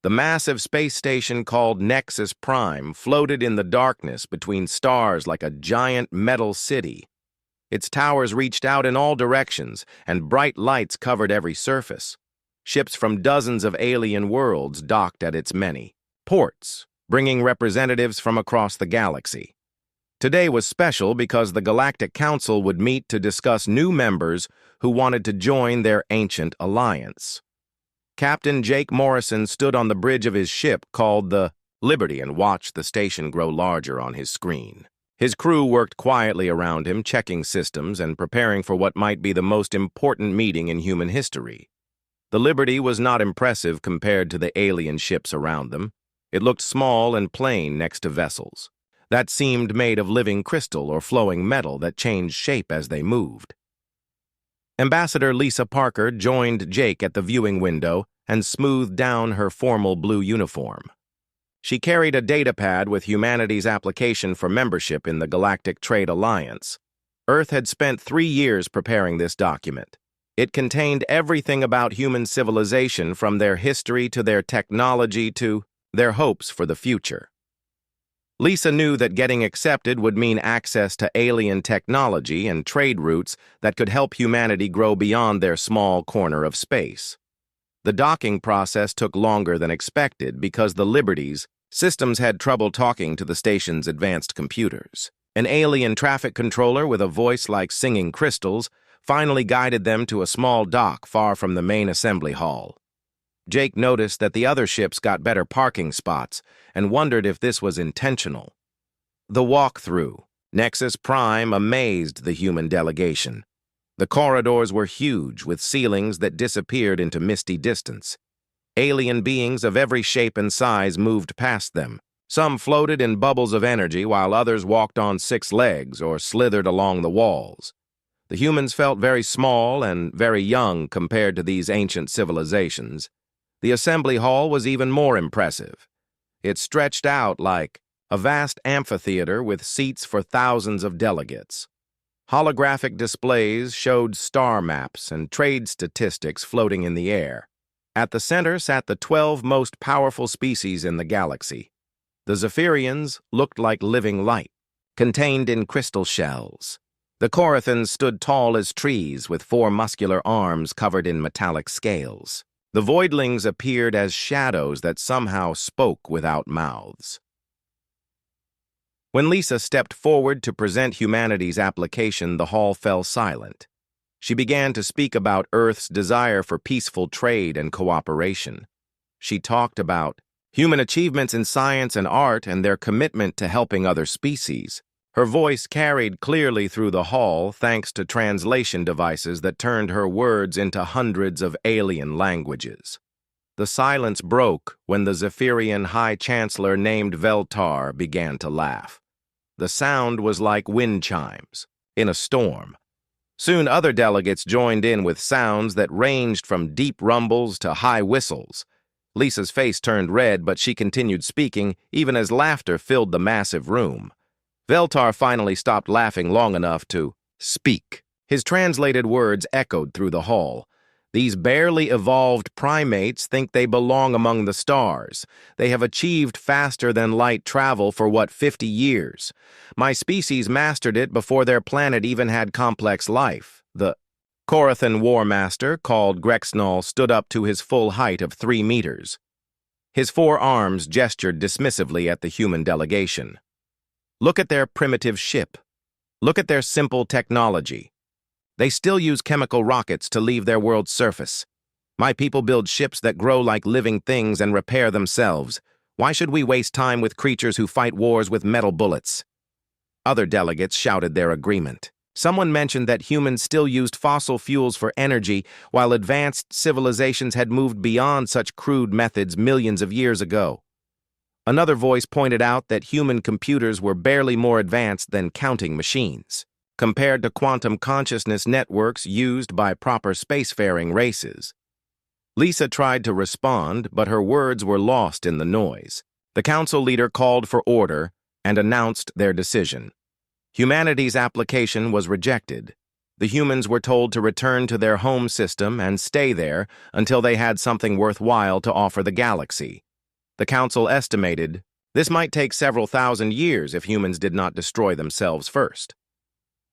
The massive space station called Nexus Prime floated in the darkness between stars like a giant metal city. Its towers reached out in all directions, and bright lights covered every surface. Ships from dozens of alien worlds docked at its many ports, bringing representatives from across the galaxy. Today was special because the Galactic Council would meet to discuss new members who wanted to join their ancient alliance. Captain Jake Morrison stood on the bridge of his ship called the Liberty and watched the station grow larger on his screen. His crew worked quietly around him, checking systems and preparing for what might be the most important meeting in human history. The Liberty was not impressive compared to the alien ships around them. It looked small and plain next to vessels that seemed made of living crystal or flowing metal that changed shape as they moved. Ambassador Lisa Parker joined Jake at the viewing window and smoothed down her formal blue uniform. She carried a datapad with humanity's application for membership in the Galactic Trade Alliance. Earth had spent 3 years preparing this document. It contained everything about human civilization, from their history to their technology to their hopes for the future. Lisa knew that getting accepted would mean access to alien technology and trade routes that could help humanity grow beyond their small corner of space. The docking process took longer than expected because the Liberty's systems had trouble talking to the station's advanced computers. An alien traffic controller with a voice like singing crystals finally guided them to a small dock far from the main assembly hall. Jake noticed that the other ships got better parking spots and wondered if this was intentional. The walk-through, Nexus Prime, amazed the human delegation. The corridors were huge, with ceilings that disappeared into misty distance. Alien beings of every shape and size moved past them. Some floated in bubbles of energy, while others walked on 6 legs or slithered along the walls. The humans felt very small and very young compared to these ancient civilizations. The assembly hall was even more impressive. It stretched out like a vast amphitheater with seats for thousands of delegates. Holographic displays showed star maps and trade statistics floating in the air. At the center sat the 12 most powerful species in the galaxy. The Zephyrians looked like living light, contained in crystal shells. The Corathans stood tall as trees with 4 muscular arms covered in metallic scales. The Voidlings appeared as shadows that somehow spoke without mouths. When Lisa stepped forward to present humanity's application, the hall fell silent. She began to speak about Earth's desire for peaceful trade and cooperation. She talked about human achievements in science and art and their commitment to helping other species. Her voice carried clearly through the hall thanks to translation devices that turned her words into hundreds of alien languages. The silence broke when the Zephyrian High Chancellor named Veltar began to laugh. The sound was like wind chimes in a storm. Soon other delegates joined in with sounds that ranged from deep rumbles to high whistles. Lisa's face turned red, but she continued speaking even as laughter filled the massive room. Veltar finally stopped laughing long enough to speak. His translated words echoed through the hall. These barely evolved primates think they belong among the stars. They have achieved faster-than-light travel for, 50 years? My species mastered it before their planet even had complex life. The Corathan War Master, called Grexnall, stood up to his full height of 3 meters. His 4 arms gestured dismissively at the human delegation. Look at their primitive ship. Look at their simple technology. They still use chemical rockets to leave their world's surface. My people build ships that grow like living things and repair themselves. Why should we waste time with creatures who fight wars with metal bullets? Other delegates shouted their agreement. Someone mentioned that humans still used fossil fuels for energy, while advanced civilizations had moved beyond such crude methods millions of years ago. Another voice pointed out that human computers were barely more advanced than counting machines, compared to quantum consciousness networks used by proper spacefaring races. Lisa tried to respond, but her words were lost in the noise. The council leader called for order and announced their decision. Humanity's application was rejected. The humans were told to return to their home system and stay there until they had something worthwhile to offer the galaxy. The Council estimated this might take several thousand years if humans did not destroy themselves first.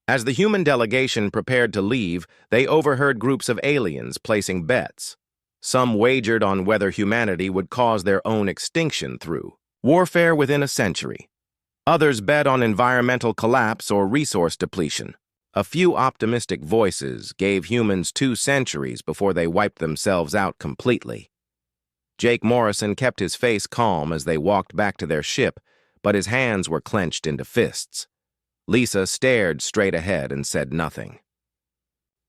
As the human delegation prepared to leave, they overheard groups of aliens placing bets. Some wagered on whether humanity would cause their own extinction through warfare within a century. Others bet on environmental collapse or resource depletion. A few optimistic voices gave humans 2 centuries before they wiped themselves out completely. Jake Morrison kept his face calm as they walked back to their ship, but his hands were clenched into fists. Lisa stared straight ahead and said nothing.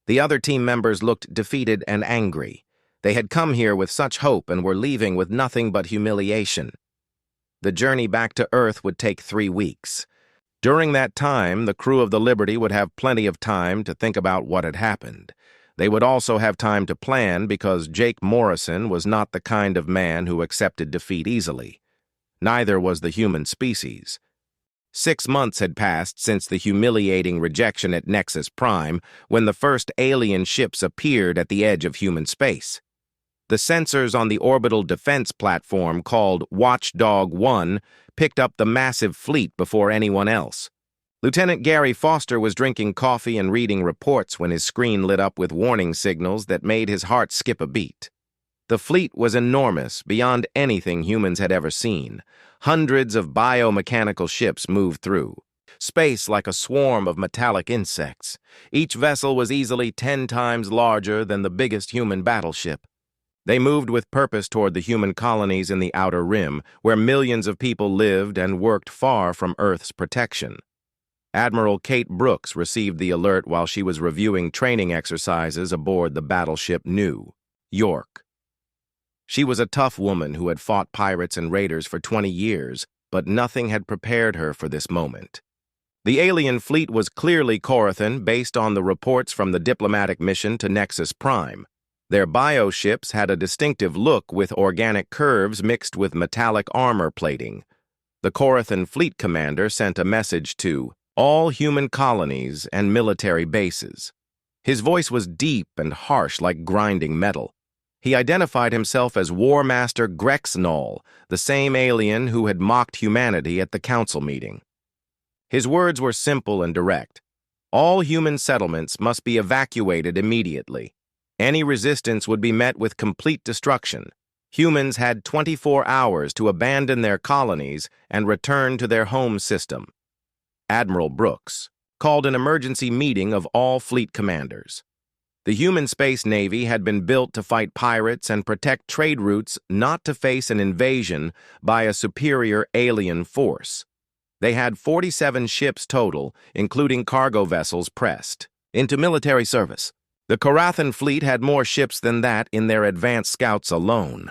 The other team members looked defeated and angry. They had come here with such hope and were leaving with nothing but humiliation. The journey back to Earth would take 3 weeks. During that time, the crew of the Liberty would have plenty of time to think about what had happened. They would also have time to plan because Jake Morrison was not the kind of man who accepted defeat easily. Neither was the human species. 6 months had passed since the humiliating rejection at Nexus Prime when the first alien ships appeared at the edge of human space. The sensors on the orbital defense platform called Watchdog 1 picked up the massive fleet before anyone else. Lieutenant Gary Foster was drinking coffee and reading reports when his screen lit up with warning signals that made his heart skip a beat. The fleet was enormous, beyond anything humans had ever seen. Hundreds of biomechanical ships moved through space like a swarm of metallic insects. Each vessel was easily 10 times larger than the biggest human battleship. They moved with purpose toward the human colonies in the Outer Rim, where millions of people lived and worked far from Earth's protection. Admiral Kate Brooks received the alert while she was reviewing training exercises aboard the battleship New York. She was a tough woman who had fought pirates and raiders for 20 years, but nothing had prepared her for this moment. The alien fleet was clearly Corathan based on the reports from the diplomatic mission to Nexus Prime. Their bioships had a distinctive look with organic curves mixed with metallic armor plating. The Corathan fleet commander sent a message to all human colonies and military bases. His voice was deep and harsh like grinding metal. He identified himself as War Master Grexnol, the same alien who had mocked humanity at the council meeting. His words were simple and direct. All human settlements must be evacuated immediately. Any resistance would be met with complete destruction. Humans had 24 hours to abandon their colonies and return to their home system. Admiral Brooks called an emergency meeting of all fleet commanders. The human space navy had been built to fight pirates and protect trade routes, not to face an invasion by a superior alien force. They had 47 ships total, including cargo vessels pressed into military service. The Corathan fleet had more ships than that in their advanced scouts alone.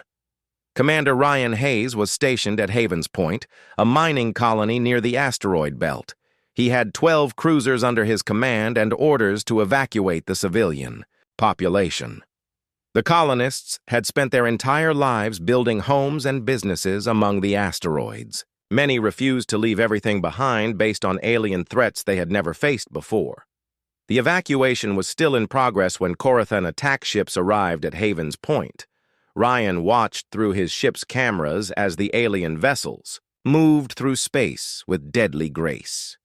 Commander Ryan Hayes was stationed at Havens Point, a mining colony near the asteroid belt. He had 12 cruisers under his command and orders to evacuate the civilian population. The colonists had spent their entire lives building homes and businesses among the asteroids. Many refused to leave everything behind based on alien threats they had never faced before. The evacuation was still in progress when Corathan attack ships arrived at Havens Point. Ryan watched through his ship's cameras as the alien vessels moved through space with deadly grace.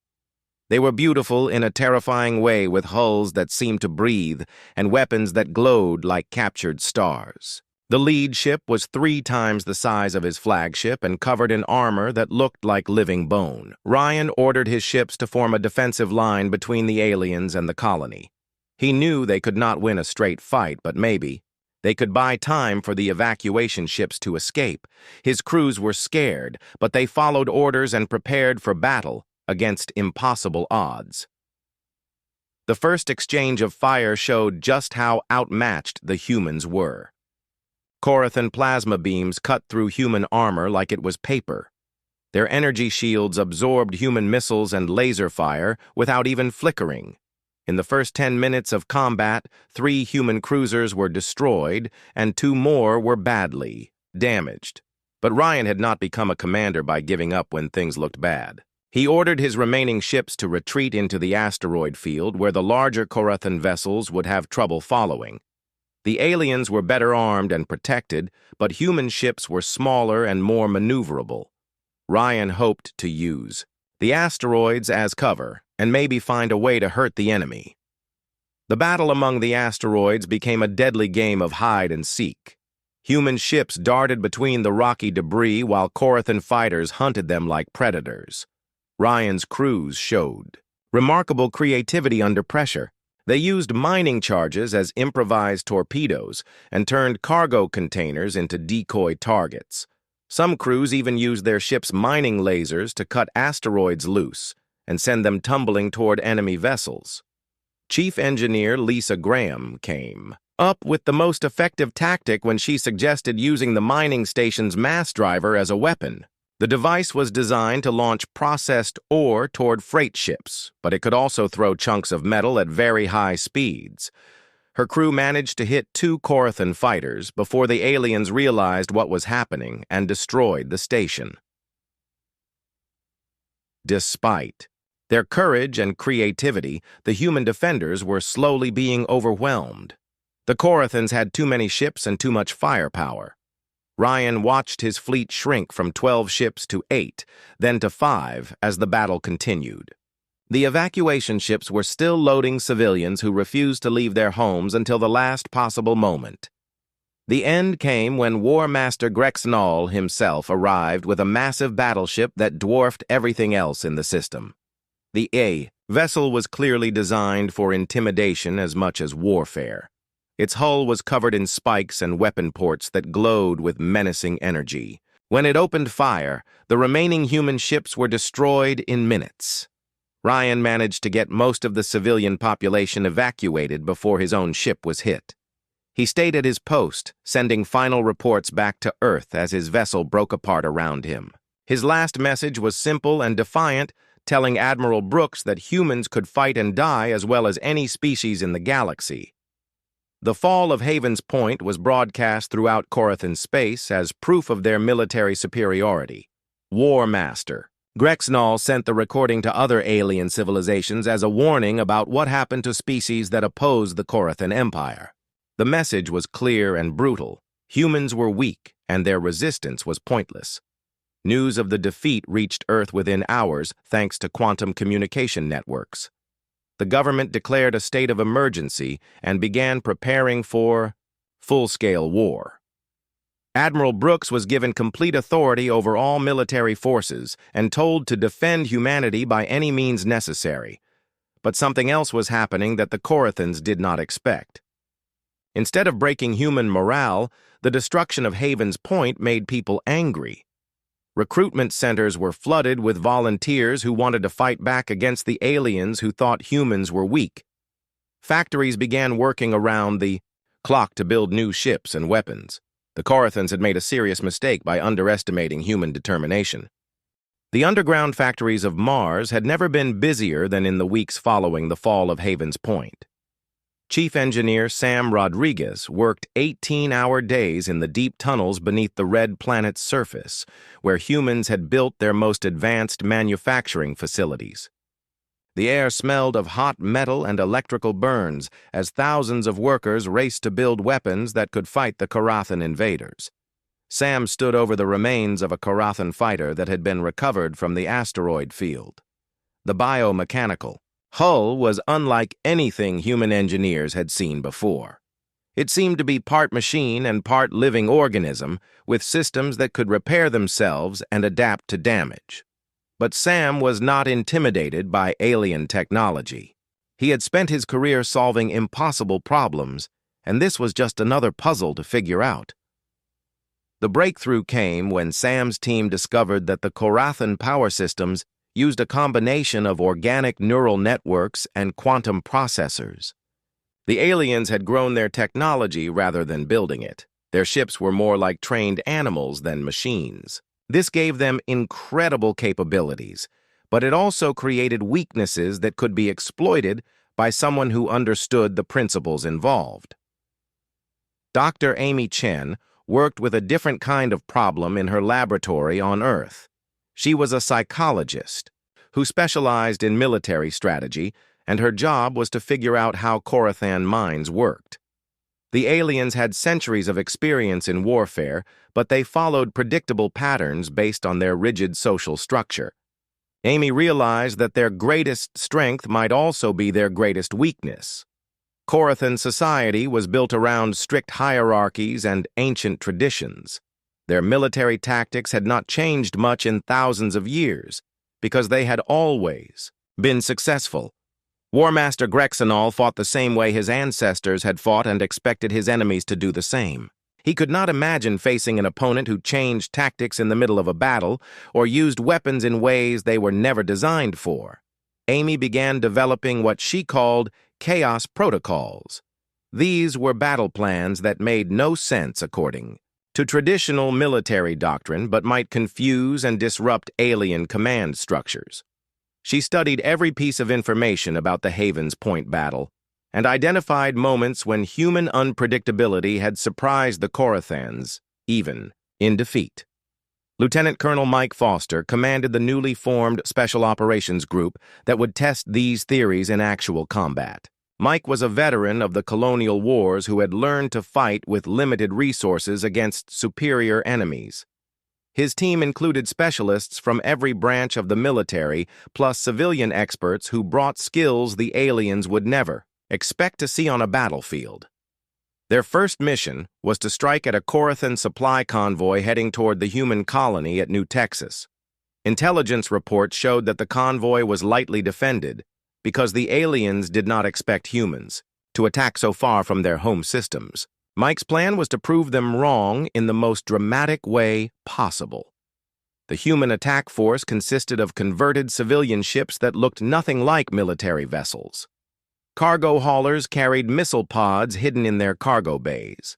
They were beautiful in a terrifying way with hulls that seemed to breathe and weapons that glowed like captured stars. The lead ship was 3 times the size of his flagship and covered in armor that looked like living bone. Ryan ordered his ships to form a defensive line between the aliens and the colony. He knew they could not win a straight fight, but maybe they could buy time for the evacuation ships to escape. His crews were scared, but they followed orders and prepared for battle against impossible odds. The first exchange of fire showed just how outmatched the humans were. Corathan plasma beams cut through human armor like it was paper. Their energy shields absorbed human missiles and laser fire without even flickering. In the first 10 minutes of combat, 3 human cruisers were destroyed and 2 more were badly damaged. But Ryan had not become a commander by giving up when things looked bad. He ordered his remaining ships to retreat into the asteroid field where the larger Corathan vessels would have trouble following. The aliens were better armed and protected, but human ships were smaller and more maneuverable. Ryan hoped to use the asteroids as cover and maybe find a way to hurt the enemy. The battle among the asteroids became a deadly game of hide and seek. Human ships darted between the rocky debris while Korathan fighters hunted them like predators. Ryan's crews showed remarkable creativity under pressure. They used mining charges as improvised torpedoes and turned cargo containers into decoy targets. Some crews even used their ship's mining lasers to cut asteroids loose and send them tumbling toward enemy vessels. Chief Engineer Lisa Graham came up with the most effective tactic when she suggested using the mining station's mass driver as a weapon. The device was designed to launch processed ore toward freight ships, but it could also throw chunks of metal at very high speeds. Her crew managed to hit 2 Korathan fighters before the aliens realized what was happening and destroyed the station. Despite their courage and creativity, the human defenders were slowly being overwhelmed. The Korathans had too many ships and too much firepower. Ryan watched his fleet shrink from 12 ships to 8, then to 5 as the battle continued. The evacuation ships were still loading civilians who refused to leave their homes until the last possible moment. The end came when War Master Grexnall himself arrived with a massive battleship that dwarfed everything else in the system. The A vessel was clearly designed for intimidation as much as warfare. Its hull was covered in spikes and weapon ports that glowed with menacing energy. When it opened fire, the remaining human ships were destroyed in minutes. Ryan managed to get most of the civilian population evacuated before his own ship was hit. He stayed at his post, sending final reports back to Earth as his vessel broke apart around him. His last message was simple and defiant, telling Admiral Brooks that humans could fight and die as well as any species in the galaxy. The fall of Haven's Point was broadcast throughout Korathan space as proof of their military superiority. War Master Grexnall sent the recording to other alien civilizations as a warning about what happened to species that opposed the Korathan Empire. The message was clear and brutal. Humans were weak, and their resistance was pointless. News of the defeat reached Earth within hours thanks to quantum communication networks. The government declared a state of emergency and began preparing for full-scale war. Admiral Brooks was given complete authority over all military forces and told to defend humanity by any means necessary. But something else was happening that the Korathans did not expect. Instead of breaking human morale, the destruction of Haven's Point made people angry. Recruitment centers were flooded with volunteers who wanted to fight back against the aliens who thought humans were weak. Factories began working around the clock to build new ships and weapons. The Korathans had made a serious mistake by underestimating human determination. The underground factories of Mars had never been busier than in the weeks following the fall of Haven's Point. Chief Engineer Sam Rodriguez worked 18-hour days in the deep tunnels beneath the red planet's surface, where humans had built their most advanced manufacturing facilities. The air smelled of hot metal and electrical burns as thousands of workers raced to build weapons that could fight the Korathan invaders. Sam stood over the remains of a Korathan fighter that had been recovered from the asteroid field. The biomechanical hull was unlike anything human engineers had seen before. It seemed to be part machine and part living organism, with systems that could repair themselves and adapt to damage. But Sam was not intimidated by alien technology. He had spent his career solving impossible problems, and this was just another puzzle to figure out. The breakthrough came when Sam's team discovered that the Korathan power systems used a combination of organic neural networks and quantum processors. The aliens had grown their technology rather than building it. Their ships were more like trained animals than machines. This gave them incredible capabilities, but it also created weaknesses that could be exploited by someone who understood the principles involved. Dr. Amy Chen worked with a different kind of problem in her laboratory on Earth. She was a psychologist who specialized in military strategy, and her job was to figure out how Korathan minds worked. The aliens had centuries of experience in warfare, but they followed predictable patterns based on their rigid social structure. Amy realized that their greatest strength might also be their greatest weakness. Korathan society was built around strict hierarchies and ancient traditions. Their military tactics had not changed much in thousands of years, because they had always been successful. War Master Grexenol fought the same way his ancestors had fought and expected his enemies to do the same. He could not imagine facing an opponent who changed tactics in the middle of a battle or used weapons in ways they were never designed for. Amy began developing what she called chaos protocols. These were battle plans that made no sense according to traditional military doctrine but might confuse and disrupt alien command structures. She studied every piece of information about the Havens Point battle and identified moments when human unpredictability had surprised the Korathans, even in defeat. Lieutenant Colonel Mike Foster commanded the newly formed Special Operations Group that would test these theories in actual combat. Mike was a veteran of the colonial wars who had learned to fight with limited resources against superior enemies. His team included specialists from every branch of the military, plus civilian experts who brought skills the aliens would never expect to see on a battlefield. Their first mission was to strike at a Korathan supply convoy heading toward the human colony at New Texas. Intelligence reports showed that the convoy was lightly defended because the aliens did not expect humans to attack so far from their home systems. Mike's plan was to prove them wrong in the most dramatic way possible. The human attack force consisted of converted civilian ships that looked nothing like military vessels. Cargo haulers carried missile pods hidden in their cargo bays.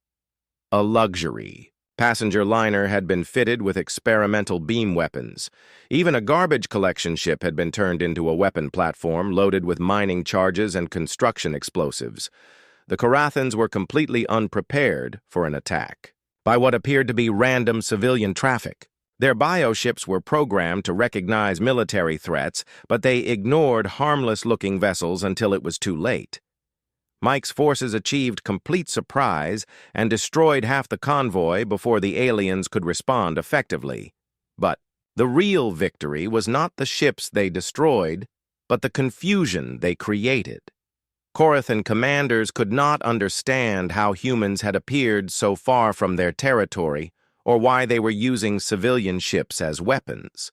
A luxury. Passenger liner had been fitted with experimental beam weapons. Even a garbage collection ship had been turned into a weapon platform loaded with mining charges and construction explosives. The Korathans were completely unprepared for an attack by what appeared to be random civilian traffic. Their bioships were programmed to recognize military threats, but they ignored harmless-looking vessels until it was too late. Mike's forces achieved complete surprise and destroyed half the convoy before the aliens could respond effectively. But the real victory was not the ships they destroyed, but the confusion they created. Korathan commanders could not understand how humans had appeared so far from their territory or why they were using civilian ships as weapons.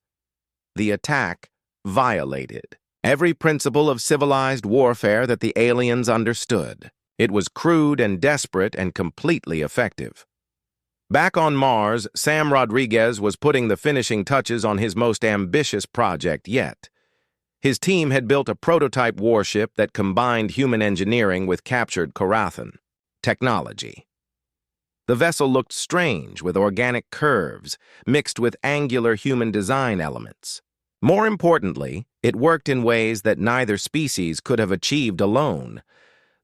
The attack violated every principle of civilized warfare that the aliens understood. It was crude and desperate and completely effective. Back on Mars, Sam Rodriguez was putting the finishing touches on his most ambitious project yet. His team had built a prototype warship that combined human engineering with captured Korathan technology. The vessel looked strange with organic curves mixed with angular human design elements. More importantly, it worked in ways that neither species could have achieved alone.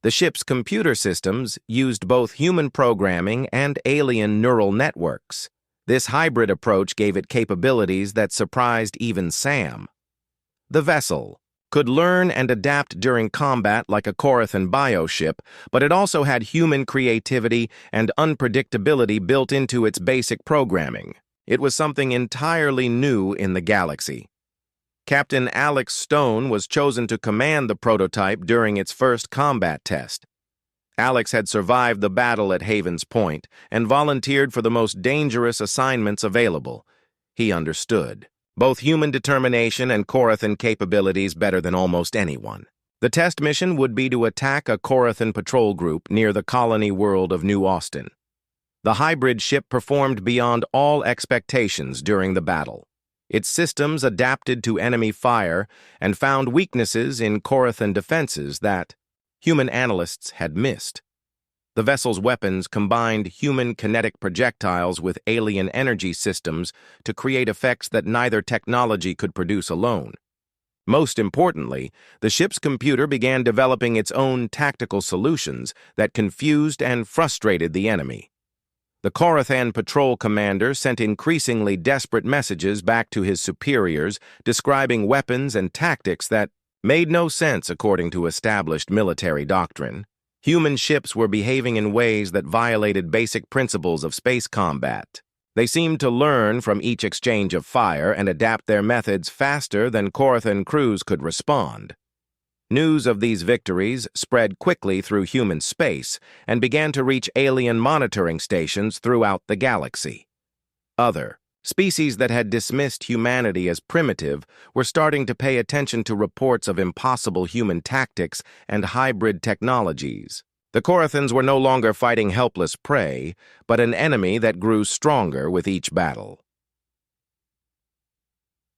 The ship's computer systems used both human programming and alien neural networks. This hybrid approach gave it capabilities that surprised even Sam. The vessel could learn and adapt during combat like a Korathan bioship, but it also had human creativity and unpredictability built into its basic programming. It was something entirely new in the galaxy. Captain Alex Stone was chosen to command the prototype during its first combat test. Alex had survived the battle at Havens Point and volunteered for the most dangerous assignments available. He understood both human determination and Korathan capabilities better than almost anyone. The test mission would be to attack a Korathan patrol group near the colony world of New Austin. The hybrid ship performed beyond all expectations during the battle. Its systems adapted to enemy fire and found weaknesses in Korathan defenses that human analysts had missed. The vessel's weapons combined human kinetic projectiles with alien energy systems to create effects that neither technology could produce alone. Most importantly, the ship's computer began developing its own tactical solutions that confused and frustrated the enemy. The Korathan patrol commander sent increasingly desperate messages back to his superiors describing weapons and tactics that made no sense according to established military doctrine. Human ships were behaving in ways that violated basic principles of space combat. They seemed to learn from each exchange of fire and adapt their methods faster than Corathan crews could respond. News of these victories spread quickly through human space and began to reach alien monitoring stations throughout the galaxy. Other species that had dismissed humanity as primitive were starting to pay attention to reports of impossible human tactics and hybrid technologies. The Corathans were no longer fighting helpless prey, but an enemy that grew stronger with each battle.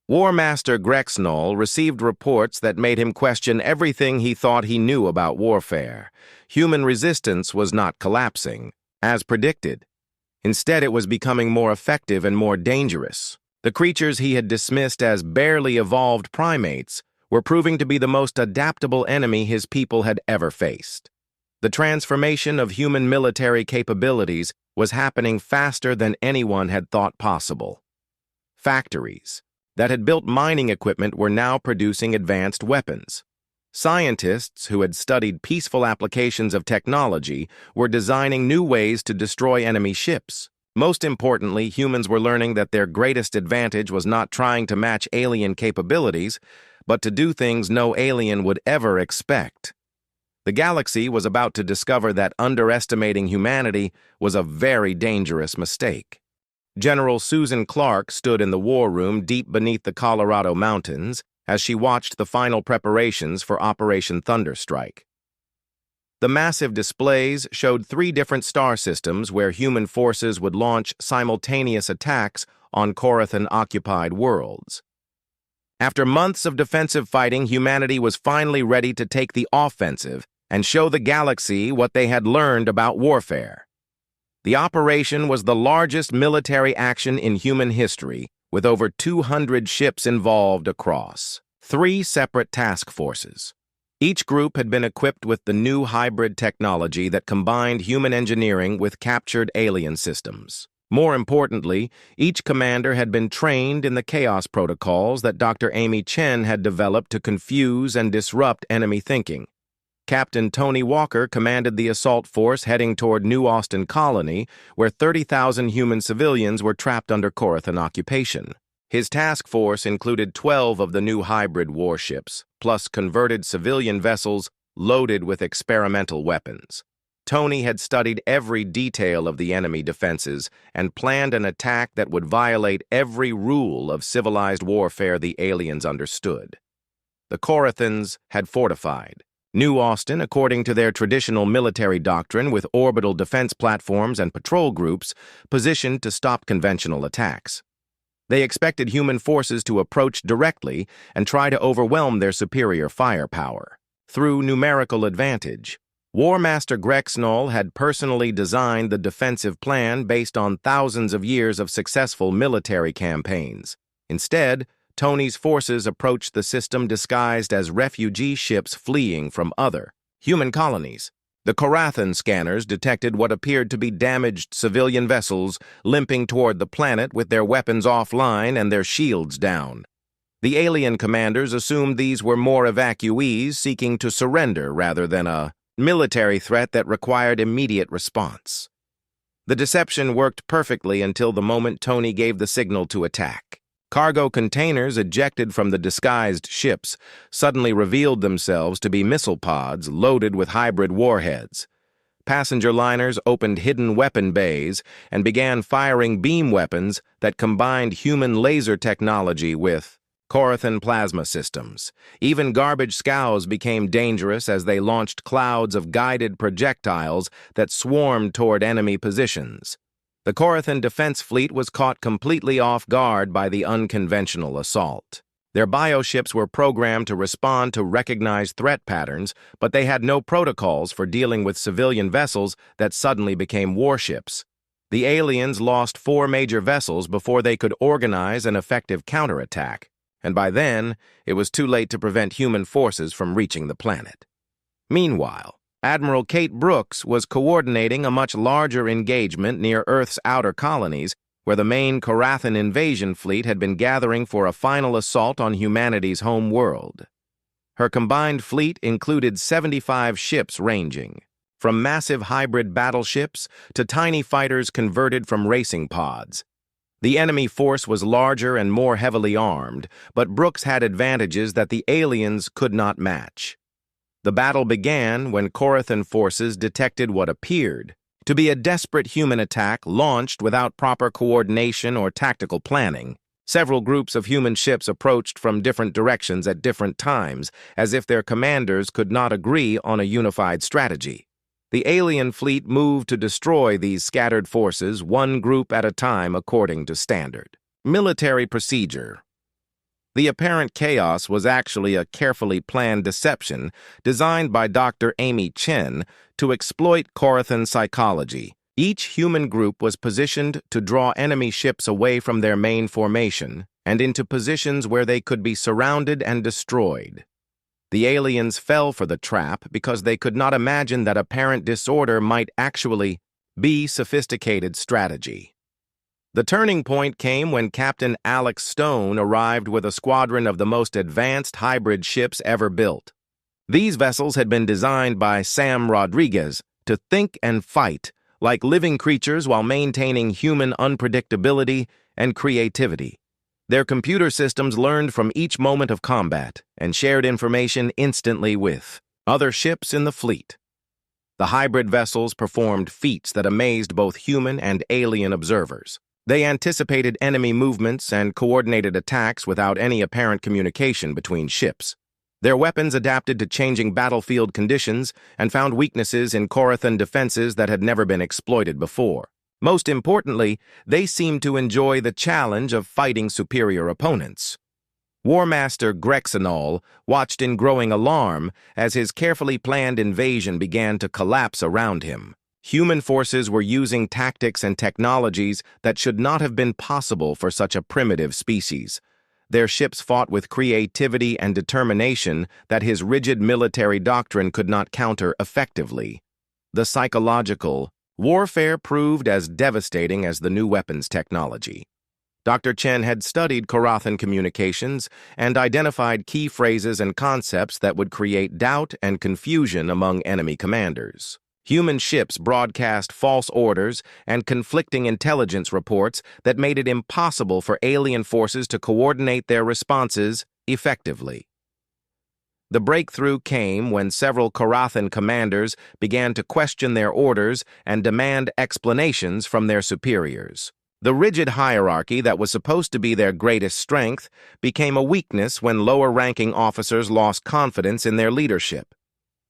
War Master Grexnol received reports that made him question everything he thought he knew about warfare. Human resistance was not collapsing, as predicted. Instead, it was becoming more effective and more dangerous. The creatures he had dismissed as barely evolved primates were proving to be the most adaptable enemy his people had ever faced. The transformation of human military capabilities was happening faster than anyone had thought possible. Factories that had built mining equipment were now producing advanced weapons. Scientists who had studied peaceful applications of technology were designing new ways to destroy enemy ships. Most importantly, humans were learning that their greatest advantage was not trying to match alien capabilities, but to do things no alien would ever expect. The galaxy was about to discover that underestimating humanity was a very dangerous mistake. General Susan Clark stood in the war room deep beneath the Colorado mountains as she watched the final preparations for Operation Thunderstrike. The massive displays showed 3 different star systems where human forces would launch simultaneous attacks on Corathan-occupied worlds. After months of defensive fighting, humanity was finally ready to take the offensive and show the galaxy what they had learned about warfare. The operation was the largest military action in human history, with over 200 ships involved across 3 separate task forces. Each group had been equipped with the new hybrid technology that combined human engineering with captured alien systems. More importantly, each commander had been trained in the chaos protocols that Dr. Amy Chen had developed to confuse and disrupt enemy thinking. Captain Tony Walker commanded the assault force heading toward New Austin Colony, where 30,000 human civilians were trapped under Corathan occupation. His task force included 12 of the new hybrid warships, plus converted civilian vessels loaded with experimental weapons. Tony had studied every detail of the enemy defenses and planned an attack that would violate every rule of civilized warfare the aliens understood. The Corathans had fortified New Austin, according to their traditional military doctrine, with orbital defense platforms and patrol groups positioned to stop conventional attacks. They expected human forces to approach directly and try to overwhelm their superior firepower. Through numerical advantage, War Master Grexnol had personally designed the defensive plan based on thousands of years of successful military campaigns. Instead, Tony's forces approached the system disguised as refugee ships fleeing from other human colonies. The Corathan scanners detected what appeared to be damaged civilian vessels limping toward the planet with their weapons offline and their shields down. The alien commanders assumed these were more evacuees seeking to surrender rather than a military threat that required immediate response. The deception worked perfectly until the moment Tony gave the signal to attack. Cargo containers ejected from the disguised ships suddenly revealed themselves to be missile pods loaded with hybrid warheads. Passenger liners opened hidden weapon bays and began firing beam weapons that combined human laser technology with Corathan plasma systems. Even garbage scows became dangerous as they launched clouds of guided projectiles that swarmed toward enemy positions. The Corathan defense fleet was caught completely off guard by the unconventional assault. Their bioships were programmed to respond to recognized threat patterns, but they had no protocols for dealing with civilian vessels that suddenly became warships. The aliens lost 4 major vessels before they could organize an effective counterattack, and by then, it was too late to prevent human forces from reaching the planet. Meanwhile, Admiral Kate Brooks was coordinating a much larger engagement near Earth's outer colonies, where the main Corathan invasion fleet had been gathering for a final assault on humanity's home world. Her combined fleet included 75 ships ranging from massive hybrid battleships to tiny fighters converted from racing pods. The enemy force was larger and more heavily armed, but Brooks had advantages that the aliens could not match. The battle began when Korathan forces detected what appeared to be a desperate human attack launched without proper coordination or tactical planning. Several groups of human ships approached from different directions at different times, as if their commanders could not agree on a unified strategy. The alien fleet moved to destroy these scattered forces, one group at a time according to standard military procedure. The apparent chaos was actually a carefully planned deception designed by Dr. Amy Chen to exploit Korathan psychology. Each human group was positioned to draw enemy ships away from their main formation and into positions where they could be surrounded and destroyed. The aliens fell for the trap because they could not imagine that apparent disorder might actually be sophisticated strategy. The turning point came when Captain Alex Stone arrived with a squadron of the most advanced hybrid ships ever built. These vessels had been designed by Sam Rodriguez to think and fight like living creatures while maintaining human unpredictability and creativity. Their computer systems learned from each moment of combat and shared information instantly with other ships in the fleet. The hybrid vessels performed feats that amazed both human and alien observers. They anticipated enemy movements and coordinated attacks without any apparent communication between ships. Their weapons adapted to changing battlefield conditions and found weaknesses in Korathan defenses that had never been exploited before. Most importantly, they seemed to enjoy the challenge of fighting superior opponents. War Master Grexenol watched in growing alarm as his carefully planned invasion began to collapse around him. Human forces were using tactics and technologies that should not have been possible for such a primitive species. Their ships fought with creativity and determination that his rigid military doctrine could not counter effectively. The psychological warfare proved as devastating as the new weapons technology. Dr. Chen had studied Korathan communications and identified key phrases and concepts that would create doubt and confusion among enemy commanders. Human ships broadcast false orders and conflicting intelligence reports that made it impossible for alien forces to coordinate their responses effectively. The breakthrough came when several Korathan commanders began to question their orders and demand explanations from their superiors. The rigid hierarchy that was supposed to be their greatest strength became a weakness when lower-ranking officers lost confidence in their leadership.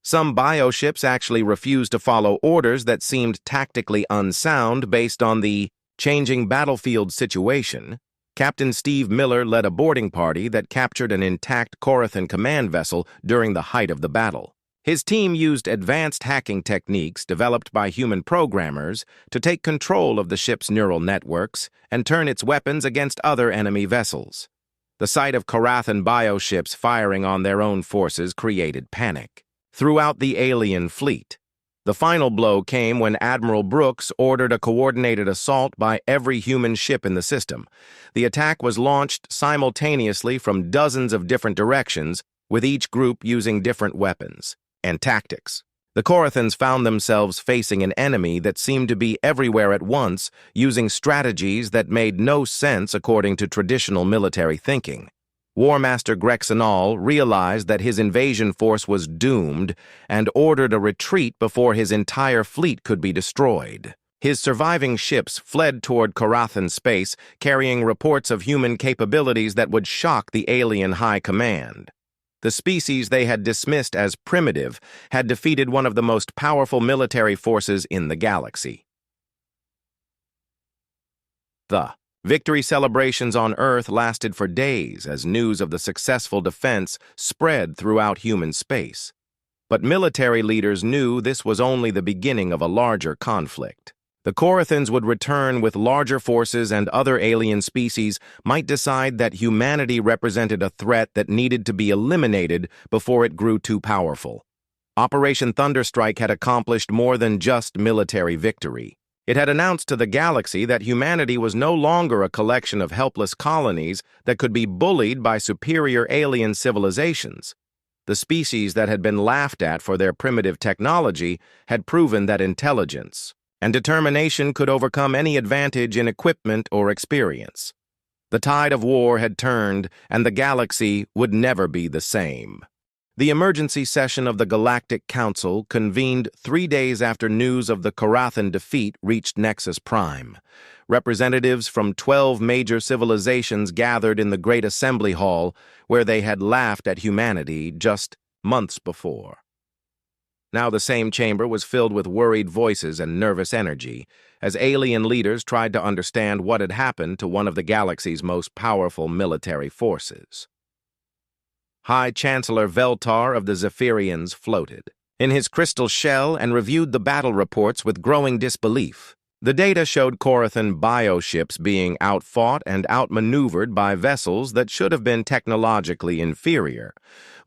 Some bioships actually refused to follow orders that seemed tactically unsound based on the changing battlefield situation. Captain Steve Miller led a boarding party that captured an intact Korathan command vessel during the height of the battle. His team used advanced hacking techniques developed by human programmers to take control of the ship's neural networks and turn its weapons against other enemy vessels. The sight of Korathan bioships firing on their own forces created panic throughout the alien fleet. The final blow came when Admiral Brooks ordered a coordinated assault by every human ship in the system. The attack was launched simultaneously from dozens of different directions, with each group using different weapons and tactics. The Korathans found themselves facing an enemy that seemed to be everywhere at once, using strategies that made no sense according to traditional military thinking. War Master Grexenol realized that his invasion force was doomed and ordered a retreat before his entire fleet could be destroyed. His surviving ships fled toward Korathan space, carrying reports of human capabilities that would shock the alien high command. The species they had dismissed as primitive had defeated one of the most powerful military forces in the galaxy. The victory celebrations on Earth lasted for days as news of the successful defense spread throughout human space. But military leaders knew this was only the beginning of a larger conflict. The Korathans would return with larger forces, and other alien species might decide that humanity represented a threat that needed to be eliminated before it grew too powerful. Operation Thunderstrike had accomplished more than just military victory. It had announced to the galaxy that humanity was no longer a collection of helpless colonies that could be bullied by superior alien civilizations. The The species that had been laughed at for their primitive technology had proven that intelligence and determination could overcome any advantage in equipment or experience. The tide of war had turned, and the galaxy would never be the same. The emergency session of the Galactic Council convened 3 days after news of the Korathan defeat reached Nexus Prime. Representatives from 12 major civilizations gathered in the Great Assembly Hall, where they had laughed at humanity just months before. Now the same chamber was filled with worried voices and nervous energy, as alien leaders tried to understand what had happened to one of the galaxy's most powerful military forces. High Chancellor Veltar of the Zephyrians floated in his crystal shell and reviewed the battle reports with growing disbelief. The data showed Korathan bioships being outfought and outmaneuvered by vessels that should have been technologically inferior.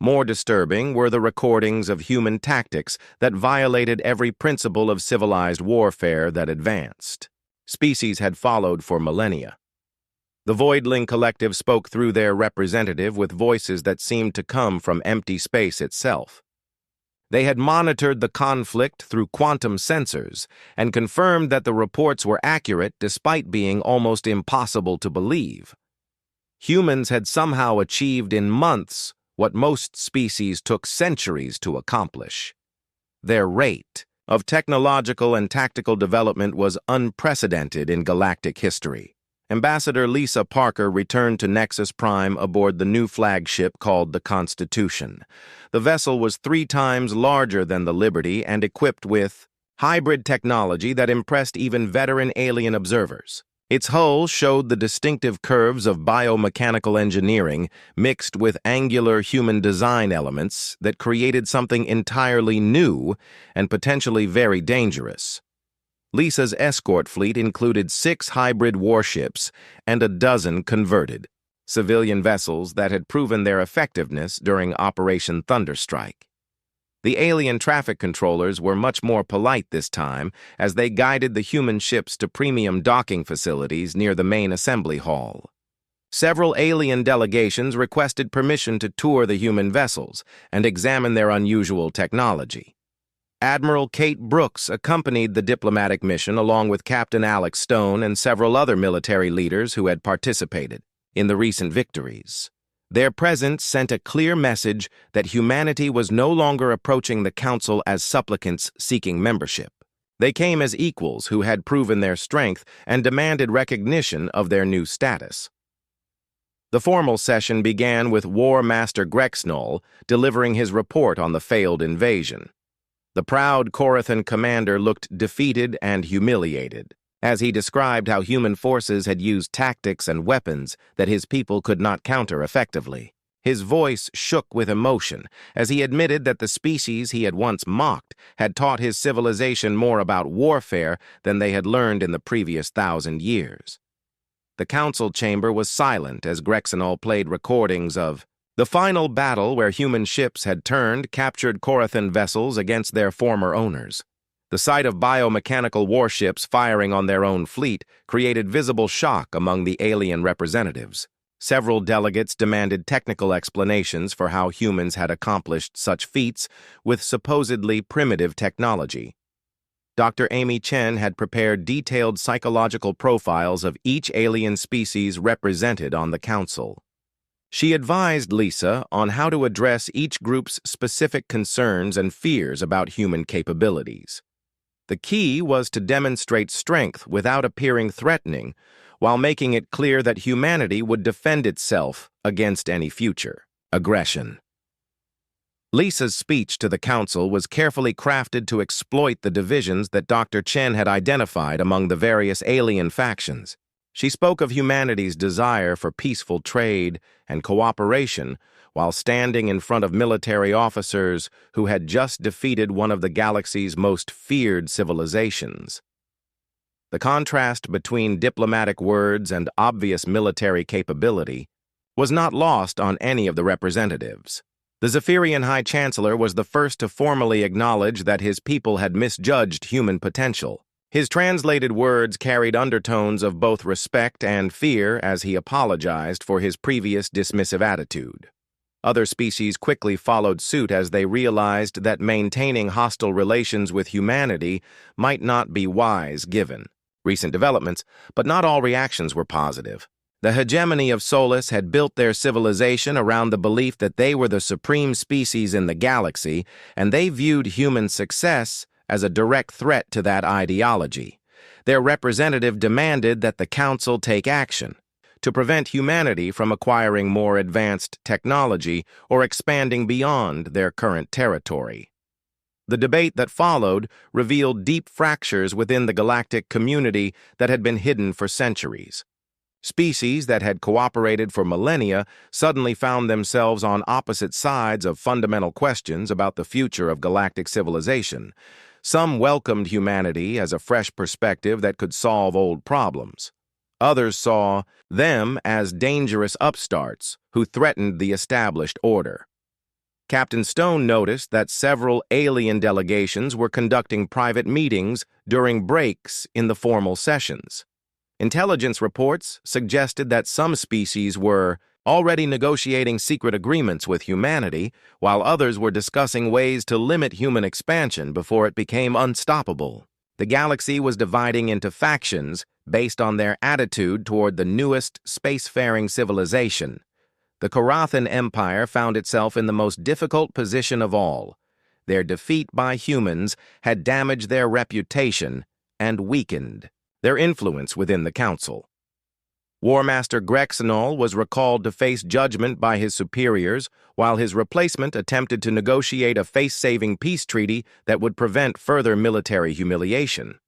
More disturbing were the recordings of human tactics that violated every principle of civilized warfare that advanced. Species had followed for millennia. The Voidling Collective spoke through their representative with voices that seemed to come from empty space itself. They had monitored the conflict through quantum sensors and confirmed that the reports were accurate despite being almost impossible to believe. Humans had somehow achieved in months what most species took centuries to accomplish. Their rate of technological and tactical development was unprecedented in galactic history. Ambassador Lisa Parker returned to Nexus Prime aboard the new flagship called the Constitution. The vessel was 3 times larger than the Liberty and equipped with hybrid technology that impressed even veteran alien observers. Its hull showed the distinctive curves of biomechanical engineering mixed with angular human design elements that created something entirely new and potentially very dangerous. Lisa's escort fleet included 6 hybrid warships and a dozen converted civilian vessels that had proven their effectiveness during Operation Thunderstrike. The alien traffic controllers were much more polite this time as they guided the human ships to premium docking facilities near the main assembly hall. Several alien delegations requested permission to tour the human vessels and examine their unusual technology. Admiral Kate Brooks accompanied the diplomatic mission along with Captain Alex Stone and several other military leaders who had participated in the recent victories. Their presence sent a clear message that humanity was no longer approaching the Council as supplicants seeking membership. They came as equals who had proven their strength and demanded recognition of their new status. The formal session began with War Master Grexnol delivering his report on the failed invasion. The proud Korathan commander looked defeated and humiliated, as he described how human forces had used tactics and weapons that his people could not counter effectively. His voice shook with emotion as he admitted that the species he had once mocked had taught his civilization more about warfare than they had learned in the previous 1,000 years. The council chamber was silent as Grexenol played recordings of the final battle where human ships had turned, captured Korathan vessels against their former owners. The sight of biomechanical warships firing on their own fleet created visible shock among the alien representatives. Several delegates demanded technical explanations for how humans had accomplished such feats with supposedly primitive technology. Dr. Amy Chen had prepared detailed psychological profiles of each alien species represented on the council. She advised Lisa on how to address each group's specific concerns and fears about human capabilities. The key was to demonstrate strength without appearing threatening, while making it clear that humanity would defend itself against any future aggression. Lisa's speech to the council was carefully crafted to exploit the divisions that Dr. Chen had identified among the various alien factions. She spoke of humanity's desire for peaceful trade and cooperation while standing in front of military officers who had just defeated one of the galaxy's most feared civilizations. The contrast between diplomatic words and obvious military capability was not lost on any of the representatives. The Zephyrian High Chancellor was the first to formally acknowledge that his people had misjudged human potential. His translated words carried undertones of both respect and fear as he apologized for his previous dismissive attitude. Other species quickly followed suit as they realized that maintaining hostile relations with humanity might not be wise given recent developments, but not all reactions were positive. The hegemony of Solus had built their civilization around the belief that they were the supreme species in the galaxy, and they viewed human success as a direct threat to that ideology. Their representative demanded that the Council take action to prevent humanity from acquiring more advanced technology or expanding beyond their current territory. The debate that followed revealed deep fractures within the galactic community that had been hidden for centuries. Species that had cooperated for millennia suddenly found themselves on opposite sides of fundamental questions about the future of galactic civilization. Some welcomed humanity as a fresh perspective that could solve old problems. Others saw them as dangerous upstarts who threatened the established order. Captain Stone noticed that several alien delegations were conducting private meetings during breaks in the formal sessions. Intelligence reports suggested that some species were already negotiating secret agreements with humanity, while others were discussing ways to limit human expansion before it became unstoppable. The galaxy was dividing into factions based on their attitude toward the newest spacefaring civilization. The Korathan Empire found itself in the most difficult position of all. Their defeat by humans had damaged their reputation and weakened their influence within the Council. War Master Grexenol was recalled to face judgment by his superiors, while his replacement attempted to negotiate a face-saving peace treaty that would prevent further military humiliation.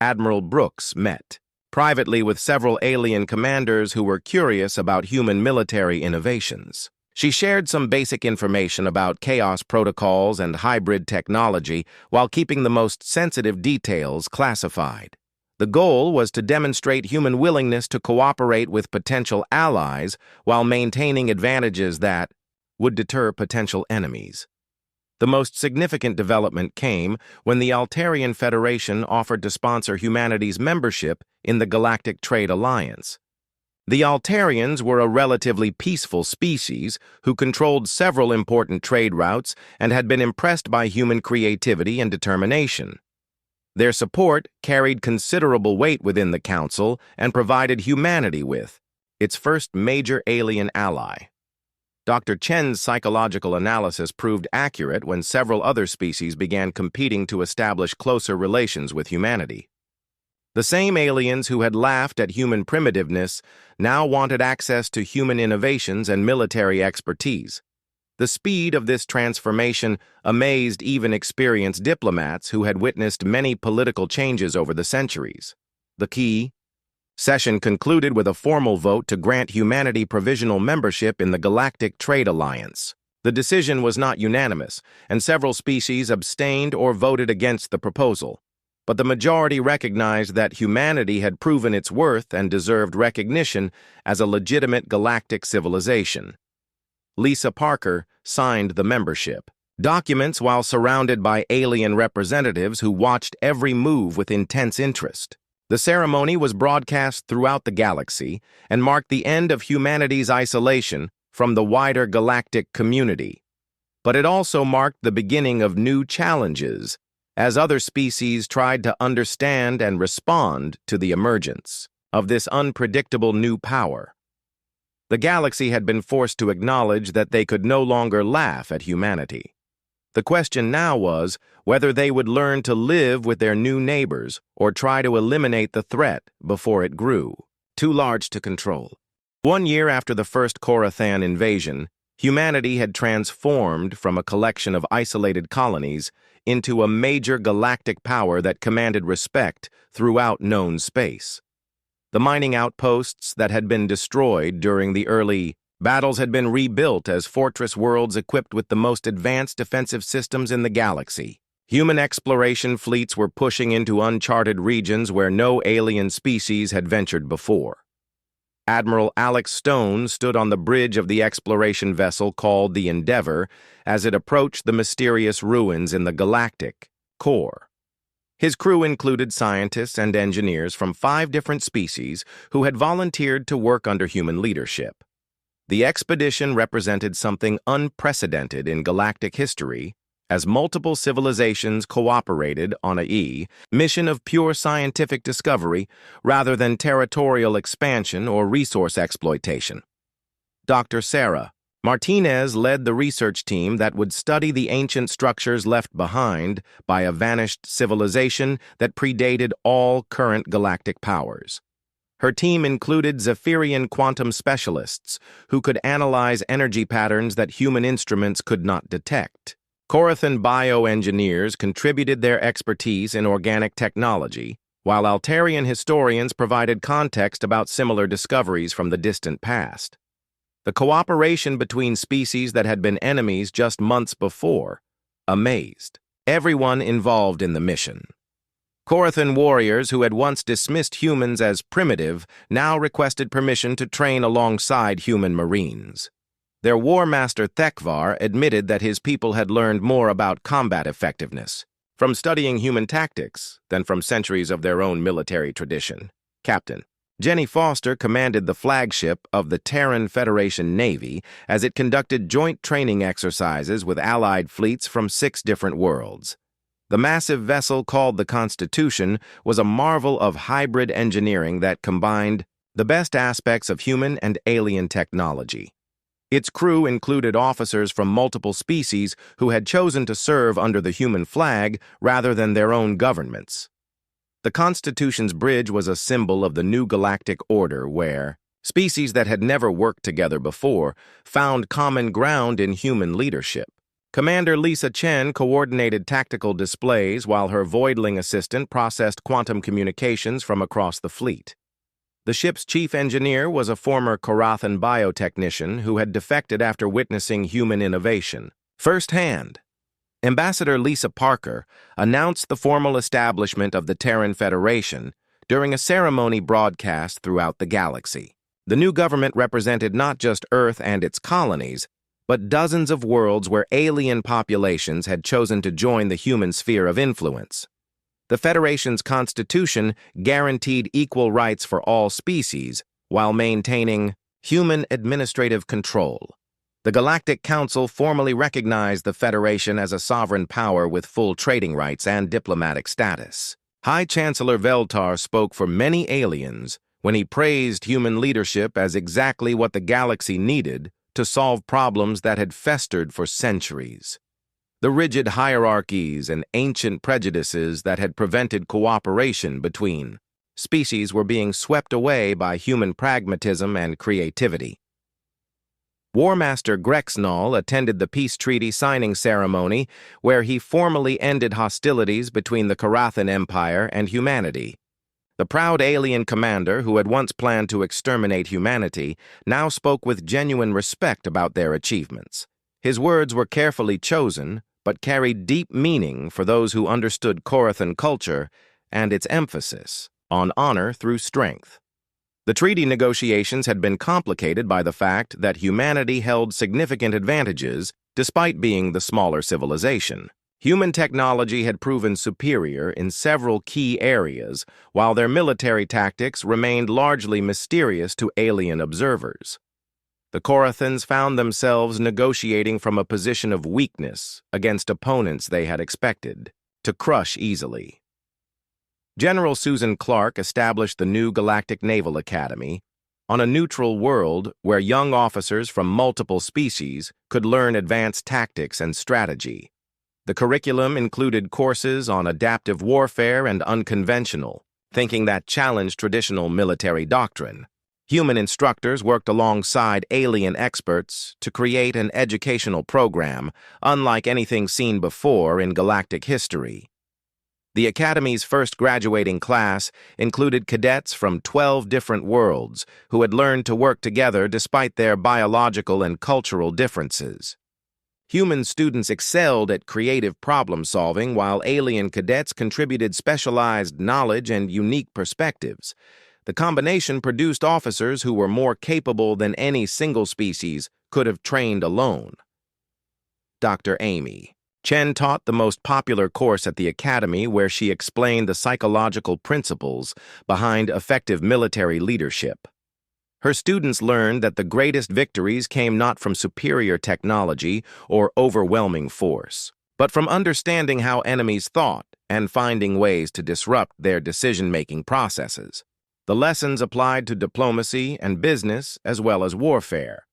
Admiral Brooks met privately with several alien commanders who were curious about human military innovations. She shared some basic information about chaos protocols and hybrid technology while keeping the most sensitive details classified. The goal was to demonstrate human willingness to cooperate with potential allies while maintaining advantages that would deter potential enemies. The most significant development came when the Altarian Federation offered to sponsor humanity's membership in the Galactic Trade Alliance. The Altarians were a relatively peaceful species who controlled several important trade routes and had been impressed by human creativity and determination. Their support carried considerable weight within the Council and provided humanity with its first major alien ally. Dr. Chen's psychological analysis proved accurate when several other species began competing to establish closer relations with humanity. The same aliens who had laughed at human primitiveness now wanted access to human innovations and military expertise. The speed of this transformation amazed even experienced diplomats who had witnessed many political changes over the centuries. The key session concluded with a formal vote to grant humanity provisional membership in the Galactic Trade Alliance. The decision was not unanimous, and several species abstained or voted against the proposal. But the majority recognized that humanity had proven its worth and deserved recognition as a legitimate galactic civilization. Lisa Parker signed the membership documents while surrounded by alien representatives who watched every move with intense interest. The ceremony was broadcast throughout the galaxy and marked the end of humanity's isolation from the wider galactic community. But it also marked the beginning of new challenges as other species tried to understand and respond to the emergence of this unpredictable new power. The galaxy had been forced to acknowledge that they could no longer laugh at humanity. The question now was whether they would learn to live with their new neighbors or try to eliminate the threat before it grew too large to control. 1 year after the first Korathan invasion, humanity had transformed from a collection of isolated colonies into a major galactic power that commanded respect throughout known space. The mining outposts that had been destroyed during the early battles had been rebuilt as fortress worlds equipped with the most advanced defensive systems in the galaxy. Human exploration fleets were pushing into uncharted regions where no alien species had ventured before. Admiral Alex Stone stood on the bridge of the exploration vessel called the Endeavor as it approached the mysterious ruins in the galactic core. His crew included scientists and engineers from 5 different species who had volunteered to work under human leadership. The expedition represented something unprecedented in galactic history, as multiple civilizations cooperated on a mission of pure scientific discovery rather than territorial expansion or resource exploitation. Dr. Sarah Martinez led the research team that would study the ancient structures left behind by a vanished civilization that predated all current galactic powers. Her team included Zephyrian quantum specialists who could analyze energy patterns that human instruments could not detect. Corathan bioengineers contributed their expertise in organic technology, while Altarian historians provided context about similar discoveries from the distant past. The cooperation between species that had been enemies just months before amazed everyone involved in the mission. Corathan warriors who had once dismissed humans as primitive now requested permission to train alongside human marines. Their war master Thekvar admitted that his people had learned more about combat effectiveness from studying human tactics than from centuries of their own military tradition. Captain Jenny Foster commanded the flagship of the Terran Federation Navy as it conducted joint training exercises with allied fleets from 6 different worlds. The massive vessel called the Constitution was a marvel of hybrid engineering that combined the best aspects of human and alien technology. Its crew included officers from multiple species who had chosen to serve under the human flag rather than their own governments. The Constitution's bridge was a symbol of the new galactic order where species that had never worked together before found common ground in human leadership. Commander Lisa Chen coordinated tactical displays while her voidling assistant processed quantum communications from across the fleet. The ship's chief engineer was a former Corathan biotechnician who had defected after witnessing human innovation firsthand. Ambassador Lisa Parker announced the formal establishment of the Terran Federation during a ceremony broadcast throughout the galaxy. The new government represented not just Earth and its colonies, but dozens of worlds where alien populations had chosen to join the human sphere of influence. The Federation's constitution guaranteed equal rights for all species while maintaining human administrative control. The Galactic Council formally recognized the Federation as a sovereign power with full trading rights and diplomatic status. High Chancellor Veltar spoke for many aliens when he praised human leadership as exactly what the galaxy needed to solve problems that had festered for centuries. The rigid hierarchies and ancient prejudices that had prevented cooperation between species were being swept away by human pragmatism and creativity. War Master Grexnall attended the peace treaty signing ceremony where he formally ended hostilities between the Corathan Empire and humanity. The proud alien commander who had once planned to exterminate humanity now spoke with genuine respect about their achievements. His words were carefully chosen, but carried deep meaning for those who understood Corathan culture and its emphasis on honor through strength. The treaty negotiations had been complicated by the fact that humanity held significant advantages despite being the smaller civilization. Human technology had proven superior in several key areas, while their military tactics remained largely mysterious to alien observers. The Corathans found themselves negotiating from a position of weakness against opponents they had expected to crush easily. General Susan Clark established the new Galactic Naval Academy on a neutral world where young officers from multiple species could learn advanced tactics and strategy. The curriculum included courses on adaptive warfare and unconventional thinking that challenged traditional military doctrine. Human instructors worked alongside alien experts to create an educational program unlike anything seen before in galactic history. The Academy's first graduating class included cadets from 12 different worlds who had learned to work together despite their biological and cultural differences. Human students excelled at creative problem-solving while alien cadets contributed specialized knowledge and unique perspectives. The combination produced officers who were more capable than any single species could have trained alone. Dr. Amy Chen taught the most popular course at the Academy where she explained the psychological principles behind effective military leadership. Her students learned that the greatest victories came not from superior technology or overwhelming force, but from understanding how enemies thought and finding ways to disrupt their decision-making processes. The lessons applied to diplomacy and business as well as warfare.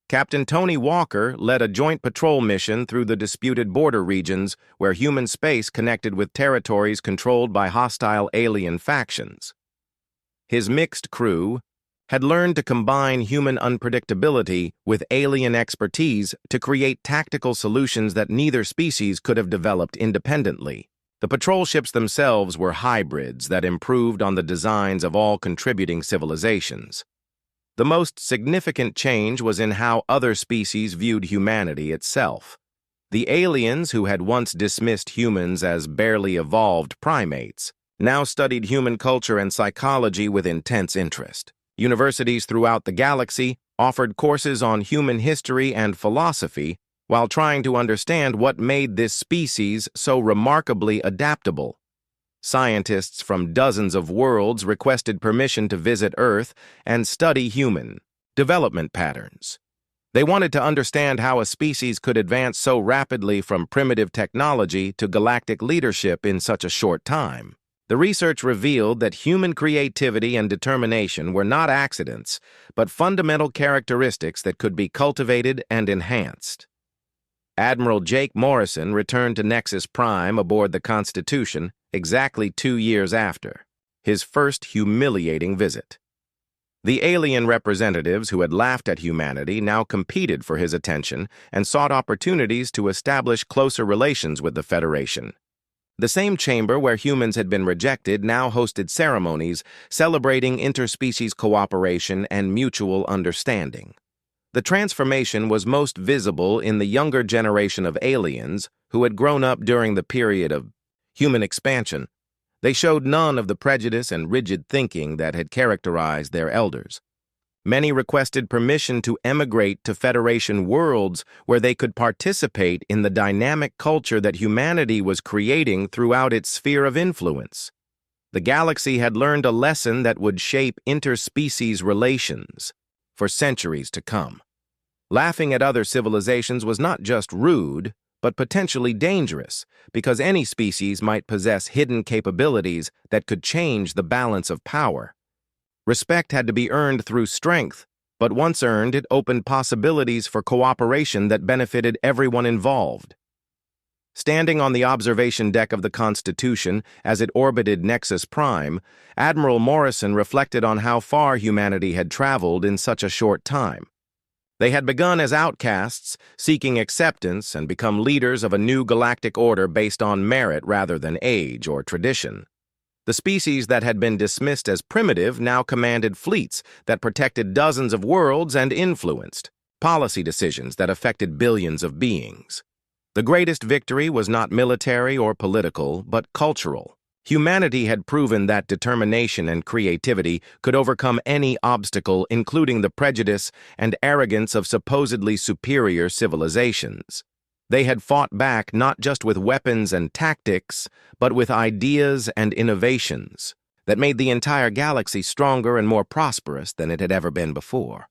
Captain Tony Walker led a joint patrol mission through the disputed border regions where human space connected with territories controlled by hostile alien factions. His mixed crew had learned to combine human unpredictability with alien expertise to create tactical solutions that neither species could have developed independently. The patrol ships themselves were hybrids that improved on the designs of all contributing civilizations. The most significant change was in how other species viewed humanity itself. The aliens, who had once dismissed humans as barely evolved primates, now studied human culture and psychology with intense interest. Universities throughout the galaxy offered courses on human history and philosophy while trying to understand what made this species so remarkably adaptable. Scientists from dozens of worlds requested permission to visit Earth and study human development patterns. They wanted to understand how a species could advance so rapidly from primitive technology to galactic leadership in such a short time. The research revealed that human creativity and determination were not accidents, but fundamental characteristics that could be cultivated and enhanced. Admiral Jake Morrison returned to Nexus Prime aboard the Constitution exactly 2 years after, his first humiliating visit. The alien representatives who had laughed at humanity now competed for his attention and sought opportunities to establish closer relations with the Federation. The same chamber where humans had been rejected now hosted ceremonies celebrating interspecies cooperation and mutual understanding. The transformation was most visible in the younger generation of aliens who had grown up during the period of human expansion. They showed none of the prejudice and rigid thinking that had characterized their elders. Many requested permission to emigrate to Federation worlds where they could participate in the dynamic culture that humanity was creating throughout its sphere of influence. The galaxy had learned a lesson that would shape interspecies relations for centuries to come. Laughing at other civilizations was not just rude, but potentially dangerous, because any species might possess hidden capabilities that could change the balance of power. Respect had to be earned through strength, but once earned, it opened possibilities for cooperation that benefited everyone involved. Standing on the observation deck of the Constitution as it orbited Nexus Prime, Admiral Morrison reflected on how far humanity had traveled in such a short time. They had begun as outcasts, seeking acceptance, and become leaders of a new galactic order based on merit rather than age or tradition. The species that had been dismissed as primitive now commanded fleets that protected dozens of worlds and influenced policy decisions that affected billions of beings. The greatest victory was not military or political, but cultural. Humanity had proven that determination and creativity could overcome any obstacle, including the prejudice and arrogance of supposedly superior civilizations. They had fought back not just with weapons and tactics, but with ideas and innovations that made the entire galaxy stronger and more prosperous than it had ever been before.